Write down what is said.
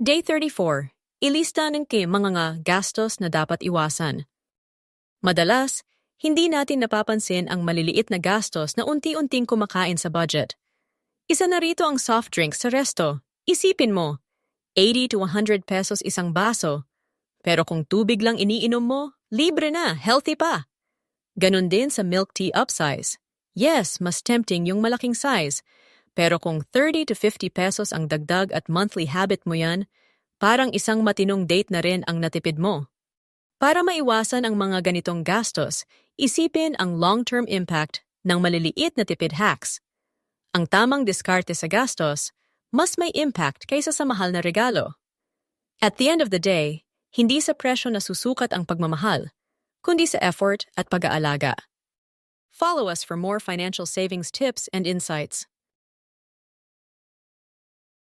Day 34. Ilista ng mga gastos na dapat iwasan. Madalas, hindi natin napapansin ang maliliit na gastos na unti-unting kumakain sa budget. Isa na rito ang soft drinks sa resto. Isipin mo, 80 to 100 pesos isang baso. Pero kung tubig lang iniinom mo, libre na, healthy pa. Ganon din sa milk tea upsize. Yes, mas tempting yung malaking size. Pero kung 30 to 50 pesos ang dagdag at monthly habit mo yan, parang isang matinong date na rin ang natipid mo. Para maiwasan ang mga ganitong gastos, isipin ang long-term impact ng maliliit na tipid hacks. Ang tamang diskarte sa gastos, mas may impact kaysa sa mahal na regalo. At the end of the day, hindi sa presyo na susukat ang pagmamahal, kundi sa effort at pag-aalaga. Follow us for more financial savings tips and insights.